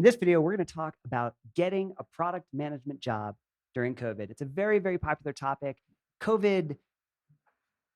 In this video, we're going to talk about getting a product management job during COVID. It's a very, very popular topic. COVID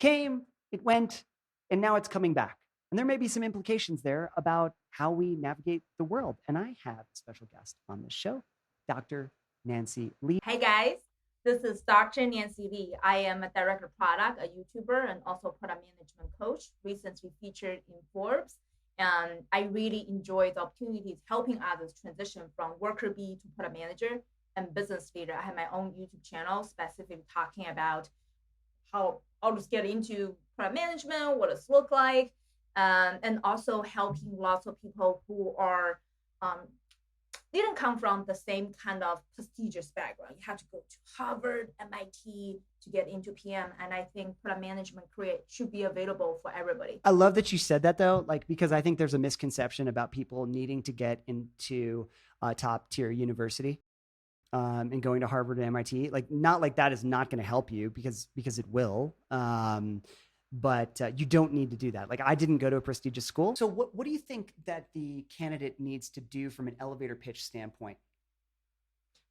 came, it went, and now it's coming back. And there may be some implications there about how we navigate the world. And I have a special guest on this show, Dr. Nancy Lee. Hey guys, this is Dr. Nancy Lee. I am a director of product, a YouTuber, and also product management coach, recently featured in Forbes. And I really enjoy the opportunities helping others transition from worker bee to product manager and business leader. I have my own YouTube channel specifically talking about how I'll just get into product management, what it's look like, and also helping lots of people who are didn't come from the same kind of prestigious background. You have to go to Harvard, MIT to get into PM. And I think product management career should be available for everybody. I love that you said that though, because I think there's a misconception about people needing to get into a top tier university and going to Harvard and MIT. Not like that is not going to help you because it will. But you don't need to do that. I didn't go to a prestigious school. So what do you think that the candidate needs to do from an elevator pitch standpoint?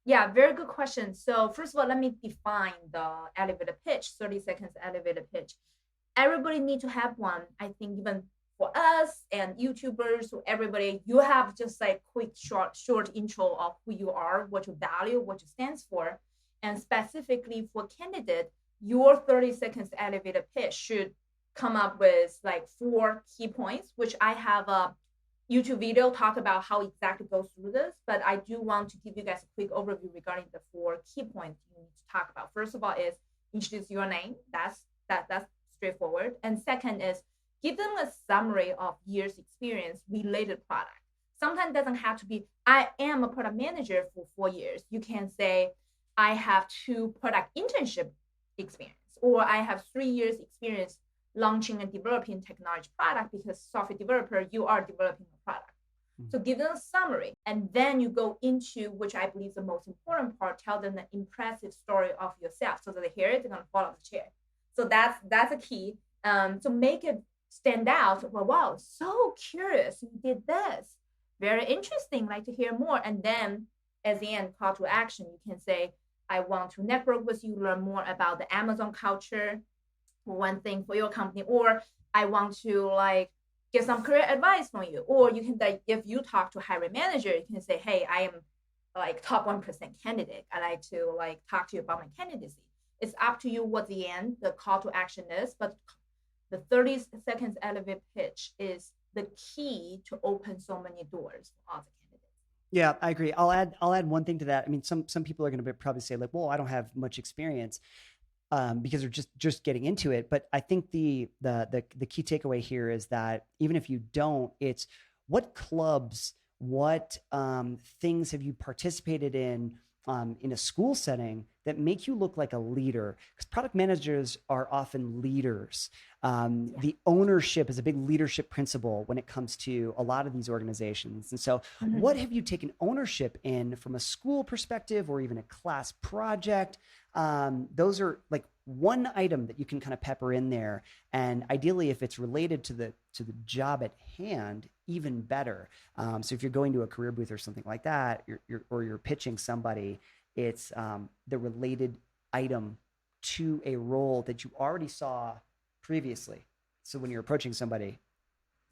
Yeah, very good question. So first of all, let me define the elevator pitch, 30 seconds elevator pitch. Everybody need to have one. I think even for us and YouTubers, or everybody, you have just quick, short intro of who you are, what you value, what you stands for. And specifically for candidate, your 30 seconds elevator pitch should come up with 4 key points, which I have a YouTube video talk about how exactly goes through this, but I do want to give you guys a quick overview regarding the 4 key points you need to talk about. First of all is introduce your name. That's straightforward. And second is give them a summary of years experience related product. Sometimes it doesn't have to be, I am a product manager for 4 years. You can say, I have 2 product internship experience, or I have 3 years experience launching and developing technology product, because software developer, you are developing a product. Mm-hmm. So give them a summary, and then you go into, which I believe is the most important part, tell them the impressive story of yourself, so that they hear it, they're gonna fall off the chair. So that's a key. So make it stand out. Well, wow, so curious, you did this. Very interesting, like to hear more. And then at the end, call to action, you can say, I want to network with you, learn more about the Amazon culture, one thing for your company, or I want to get some career advice from you. Or you can if you talk to hiring manager, you can say, hey, I am top 1% candidate. I like to talk to you about my candidacy. It's up to you what the end, the call to action is, but the 30 seconds elevator pitch is the key to open so many doors for other candidates. Yeah, I agree. I'll add one thing to that. I mean, some people are going to probably say well, I don't have much experience because they're just getting into it. But I think the key takeaway here is that even if you don't, it's what clubs, what things have you participated in a school setting that make you look like a leader, because product managers are often leaders. The ownership is a big leadership principle when it comes to a lot of these organizations. And so what have you taken ownership in from a school perspective or even a class project? Those are one item that you can kind of pepper in there. And ideally, if it's related to the job at hand, even better. So if you're going to a career booth or something like that, you're pitching somebody, it's the related item to a role that you already saw previously. So when you're approaching somebody,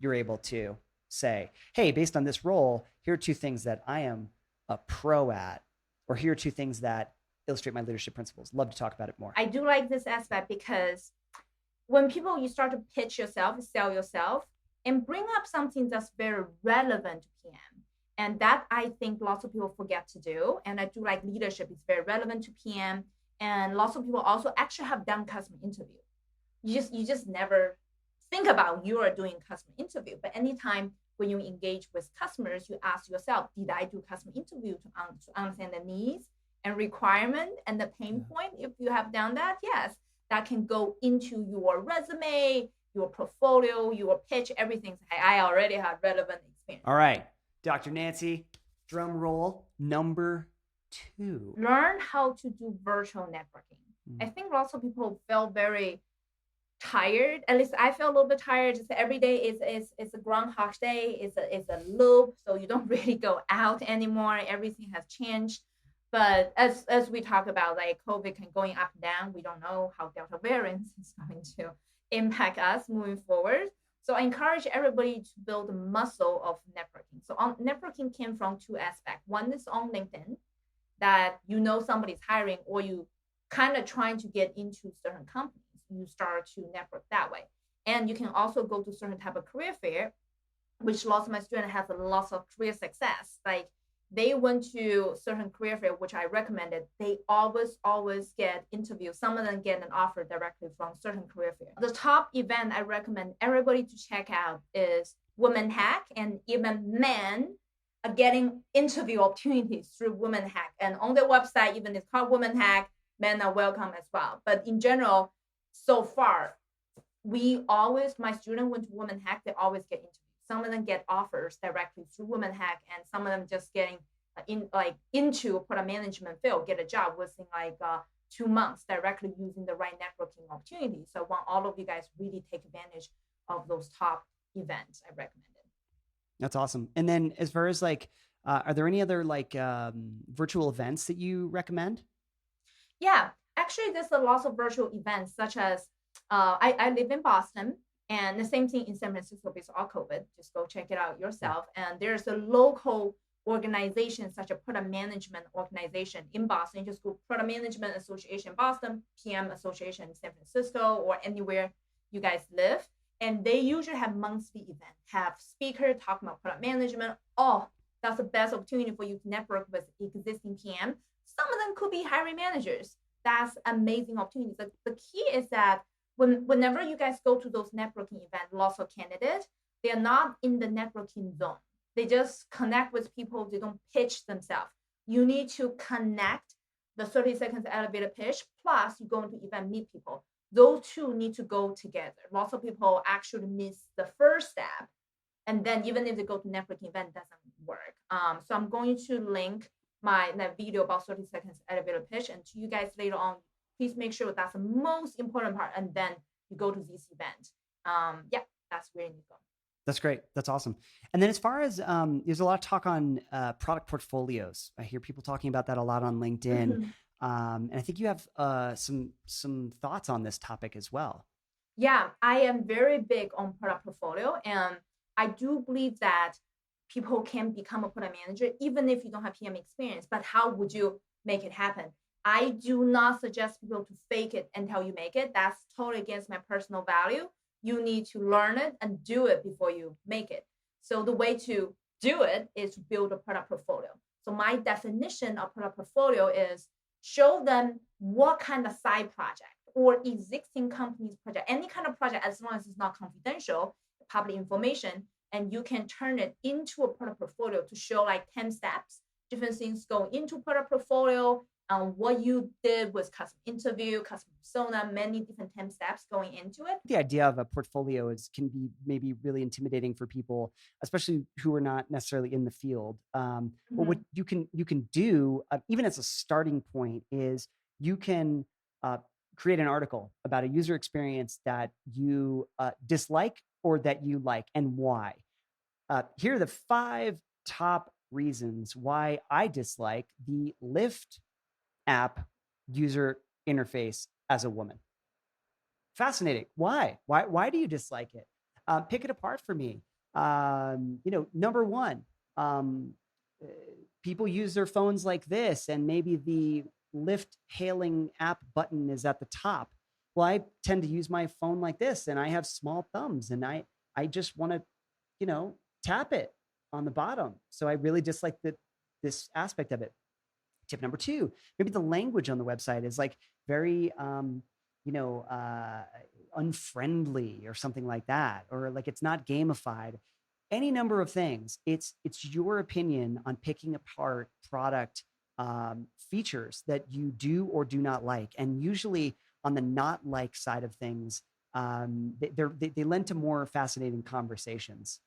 you're able to say, hey, based on this role, here are 2 things that I am a pro at, or here are 2 things that illustrate my leadership principles. Love to talk about it more. I do like this aspect, because when you start to pitch yourself, sell yourself, and bring up something that's very relevant to PM. And that I think lots of people forget to do. And I do like leadership is very relevant to PM. And lots of people also actually have done customer interview. You just never think about you are doing customer interview. But anytime when you engage with customers, you ask yourself, did I do customer interview to understand the needs and requirement and the pain point? If you have done that, yes, that can go into your resume, your portfolio, your pitch, everything. I already have relevant experience. All right, Dr. Nancy, drum roll number 2. Learn how to do virtual networking. I think lots of people feel very tired. At least I feel a little bit tired. Just every day is a groundhog day. It's a loop. So you don't really go out anymore. Everything has changed. But as we talk about, like COVID can going up and down. We don't know how Delta variant is going to impact us moving forward. So I encourage everybody to build a muscle of networking. So networking came from two aspects. One is on LinkedIn, that you know somebody's hiring, or you kind of trying to get into certain companies, you start to network that way. And you can also go to certain type of career fair, which lots of my students have a lot of career success. Like they went to certain career fair, which I recommended. They always get interviews. Some of them get an offer directly from certain career fair. The top event I recommend everybody to check out is Women Hack, and even men are getting interview opportunities through Women Hack. And on their website, even it's called Women Hack, men are welcome as well. But in general, so far, my student went to Women Hack, they always get interviews. Some of them get offers directly through Women Hack, and some of them just getting into product management field, get a job within 2 months directly using the right networking opportunity. So I want all of you guys really take advantage of those top events I recommended. That's awesome. And then as far as like, are there any other like virtual events that you recommend? Yeah, actually, there's a lot of virtual events, such as I live in Boston, and the same thing in San Francisco because of COVID. Just go check it out Yeah. yourself. And there's a local organization, such a product management organization in Boston. You just go Product Management Association Boston, PM Association in San Francisco, or anywhere you guys live. And they usually have monthly event, have speaker talking about product management. Oh, that's the best opportunity for you to network with existing PM. Some of them could be hiring managers. That's amazing opportunities. The key is that whenever you guys go to those networking events, lots of candidates, they are not in the networking zone. They just connect with people. They don't pitch themselves. You need to connect the 30 seconds elevator pitch, plus you go into event, meet people. Those two need to go together. Lots of people actually miss the first step. And then even if they go to networking event, it doesn't work. So I'm going to link that video about 30 seconds elevator pitch, and to you guys later on, please make sure that's the most important part, and then you go to this event. Yeah, that's where you go. That's great. That's awesome. And then as far as there's a lot of talk on product portfolios. I hear people talking about that a lot on LinkedIn. Mhm. And I think you have some thoughts on this topic as well. Yeah, I am very big on product portfolio, and I do believe that people can become a product manager even if you don't have PM experience. But how would you make it happen? I do not suggest people to fake it until you make it. That's totally against my personal value. You need to learn it and do it before you make it. So the way to do it is to build a product portfolio. So my definition of product portfolio is show them what kind of side project or existing company's project, any kind of project, as long as it's not confidential, public information, and you can turn it into a product portfolio to show like 10 steps, different things go into product portfolio, what you did with customer interview, customer persona, many different 10 steps going into it. The idea of a portfolio can be maybe really intimidating for people, especially who are not necessarily in the field. But what Mhm. you can do, even as a starting point, is you can uh, create an article about a user experience that you dislike or that you like, and why. Here are the 5 top reasons why I dislike the Lyft app user interface as a woman. Fascinating. Why? Why do you dislike it? Pick it apart for me. Number one, um, uh, people use their phones like this, and maybe the Lyft hailing app button is at the top. Well, I tend to use my phone like this, and I have small thumbs, and I just want to, you know, tap it on the bottom. So I really dislike this aspect of it. Tip number 2, maybe the language on the website is like very you know uh, unfriendly or something like that, or like it's not gamified. Any number of things. It's your opinion on picking apart product features that you do or do not like, and usually on the not like side of things, they lend to more fascinating conversations.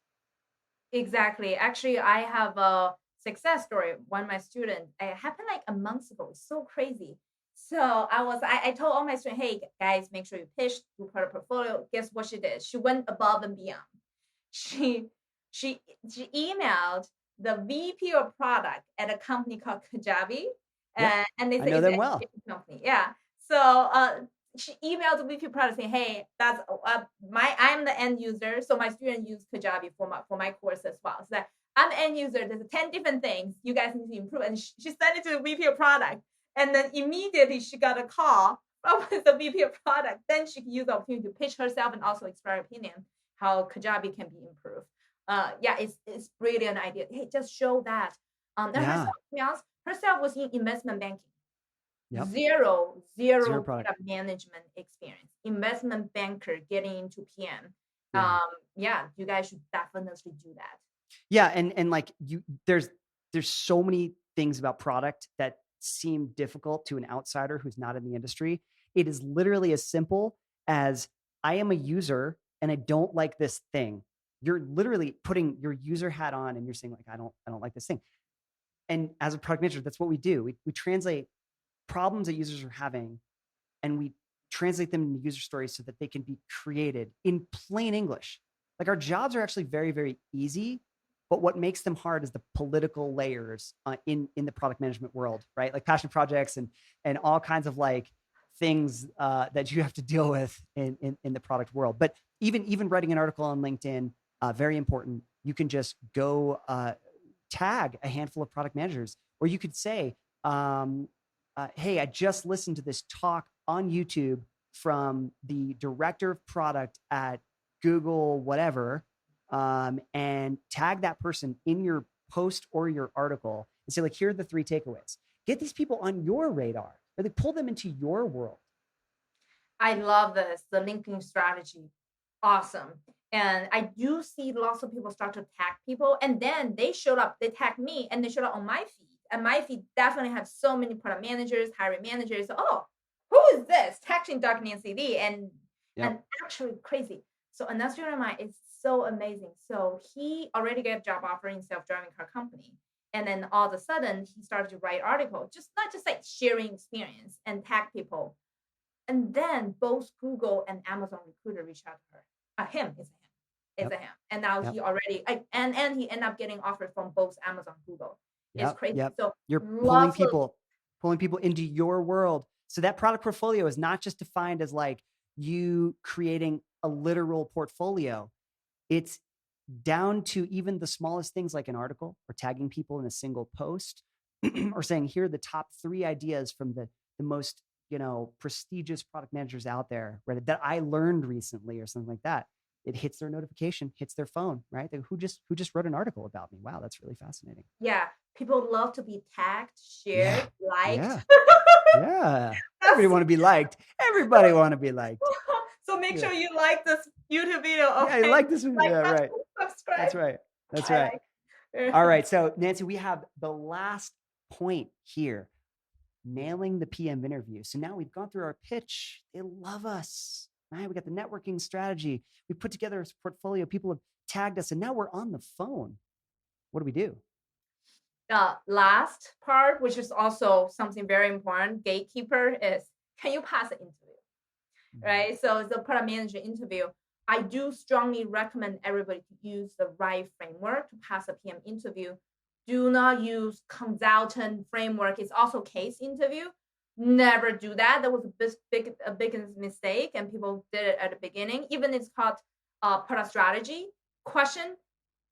Exactly. Actually, I have a success story. One of my students, it happened like a month ago. It's so crazy. So I told all my students, hey guys, make sure you pitch, do product portfolio. Guess what she did? She went above and beyond. She she she emailed the VP of product at a company called Kajabi, Yep. and they I said know it's an them well. education company. Yeah. So she emailed the VP of product saying, hey, that's I'm the end user, so my student use Kajabi for my course as well. So that I'm the end user. There's 10 different things you guys need to improve, and she sent it to the VP of product. And then immediately she got a call from the VP of product. Then she could use the opportunity to pitch herself and also express her opinion how Kajabi can be improved. Yeah, it's brilliant idea. Hey, just show that. And Yeah. herself, to be honest, herself was in investment banking. Yep. Zero Zero product. product management experience. Investment banker getting into PM. Yeah. Yeah, you guys should definitely do that. Yeah, and like there's so many things about product that seem difficult to an outsider who's not in the industry. It is literally as simple as I am a user and I don't like this thing. You're literally putting your user hat on and you're saying like I don't like this thing. And as a product manager, that's what we do. We translate problems that users are having and we translate them into user stories so that they can be created in plain English. Like our jobs are actually very, very easy, but what makes them hard is the political layers in the product management world, right? Like passion projects and all kinds of like things that you have to deal with in the product world. But even writing an article on LinkedIn, very important. You can just go tag a handful of product managers, or you could say, hey, I just listened to this talk on YouTube from the director of product at Google, whatever, and tag that person in your post or your article and say, like, here are the 3 takeaways. Get these people on your radar, or they pull them into your world. I love this, the linking strategy. Awesome. And I do see lots of people start to tag people, and then they showed up, they tag me, and they showed up on my feed. And my feed definitely have so many product managers, hiring managers. Oh, who is this? Tagging Dr. Nancy Lee. And actually crazy. So another student of mine is so amazing. So he already got a job offer in self-driving car company. And then all of a sudden he started to write articles, just not just like sharing experience and tag people. And then both Google and Amazon recruiter reached out to her. Him. It's a him. And now he already and he ended up getting offers from both Amazon, Google. It's crazy. So you're pulling people into your world. So that product portfolio is not just defined as like you creating a literal portfolio. It's down to even the smallest things like an article or tagging people in a single post or saying, here are the top 3 ideas from the most, prestigious product managers out there, right, that I learned recently or something like that. It hits their notification, hits their phone, right? Who just wrote an article about me? Wow, that's really fascinating. Yeah, people love to be tagged, shared, liked. Yeah. Everybody want to be liked. Everybody want to be liked. So make sure you like this YouTube video. Okay? Yeah, you like this video. Like, right. Subscribe. That's right. That's right. All right. So Nancy, we have the last point here. Nailing the PM interview. So now we've gone through our pitch. They love us. Right? We got the networking strategy. We put together a portfolio. People have tagged us, and now we're on the phone. What do we do? The last part, which is also something very important, gatekeeper, is can you pass an interview? Right? So the product manager interview, I do strongly recommend everybody to use the right framework to pass a PM interview. Do not use consultant framework. It's also case interview. Never do that. That was a big mistake, and people did it at the beginning. Even it's called product strategy question.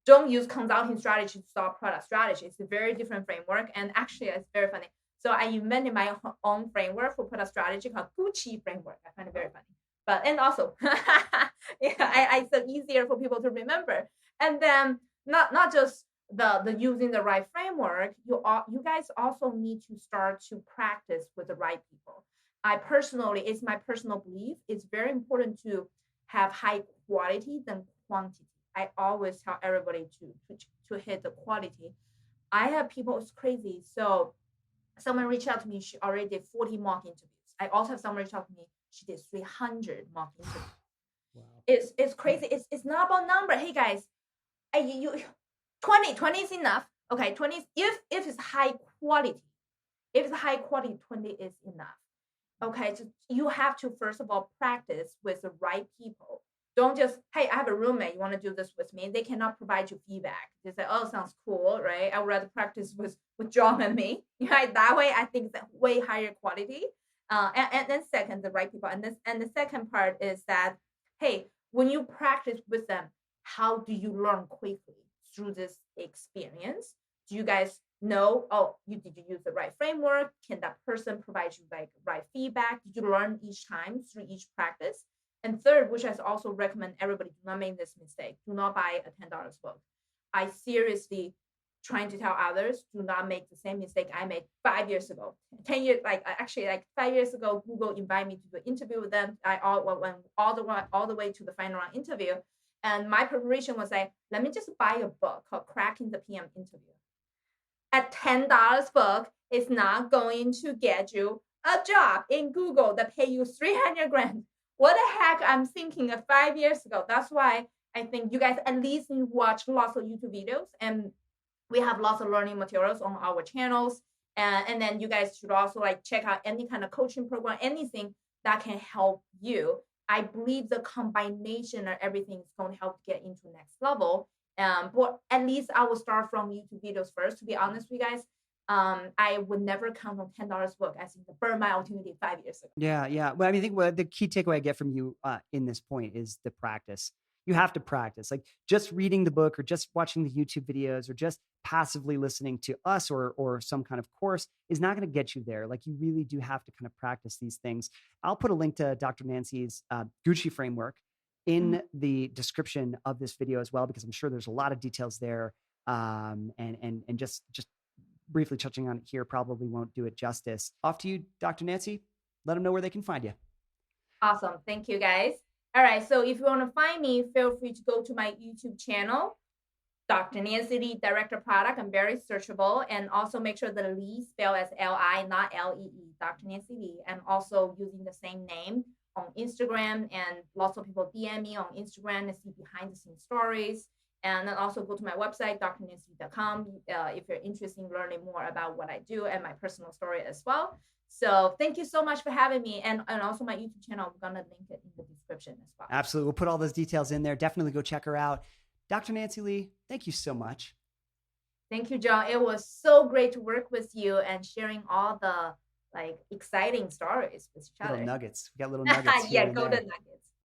Don't use consulting strategy to solve product strategy. It's a very different framework, and actually, it's very funny. So I invented my own framework for product strategy called Gucci framework. I find it very funny. And also, I said easier for people to remember. And then not just the using the right framework, you guys also need to start to practice with the right people. It's my personal belief, it's very important to have high quality than quantity. I always tell everybody to hit the quality. I have people, it's crazy. So someone reached out to me, she already did 40 mock interviews. I also have someone reach out to me, she did 300 mock interviews. Wow. It's crazy. It's not about number. Hey guys, 20 is enough. Okay, 20 is, if it's high quality. If it's high quality, 20 is enough. Okay, so you have to first of all practice with the right people. Don't just, hey, I have a roommate, you want to do this with me? They cannot provide you feedback. They say, oh, sounds cool, right? I would rather practice with John and me. Right? That way, I think it's a way higher quality. And then second, the right people. And the second part is that, hey, when you practice with them, how do you learn quickly through this experience? Do you guys know, oh, did you use the right framework? Can that person provide you like right feedback? Did you learn each time through each practice? And third, which I also recommend everybody do not make this mistake. Do not buy a $10 book. I seriously trying to tell others, do not make the same mistake I made 5 years ago. 10 years, like actually like 5 years ago, Google invited me to do an interview with them. I went all the way to the final round interview. And my preparation was like, let me just buy a book called Cracking the PM Interview. A $10 book is not going to get you a job in Google that pay you 300 grand. What the heck I'm thinking of 5 years ago. That's why I think you guys at least watch lots of YouTube videos, and we have lots of learning materials on our channels. And then you guys should also like check out any kind of coaching program, anything that can help you. I believe the combination of everything is going to help get into next level. But at least I will start from YouTube videos first. To be honest with you guys, I would never count on $10 book as in the burn my opportunity 5 years ago. Yeah, yeah. Well, I mean, I think what the key takeaway I get from you in this point is the practice. You have to practice. Like just reading the book or just watching the YouTube videos or just passively listening to us or some kind of course is not going to get you there. Like you really do have to kind of practice these things. I'll put a link to Dr. Nancy's Gucci framework in the description of this video as well, because I'm sure there's a lot of details there. And just briefly touching on it here probably won't do it justice. Off to you, Dr. Nancy. Let them know where they can find you. Awesome. Thank you, guys. All right. So if you want to find me, feel free to go to my YouTube channel, Dr. Nancy Li, Director Product. I'm very searchable. And also make sure the Li spelled as L-I, not L-E-E, Dr. Nancy Li. And also using the same name on Instagram. And lots of people DM me on Instagram and see behind the scenes stories. And then also go to my website, drnancy.com, if you're interested in learning more about what I do and my personal story as well. So thank you so much for having me. And also my YouTube channel, I'm going to link it in the description as well. Absolutely. We'll put all those details in there. Definitely go check her out. Dr. Nancy Li, thank you so much. Thank you, John. It was so great to work with you and sharing all the like exciting stories with each other. Little nuggets. We got little nuggets. Yeah, golden nuggets.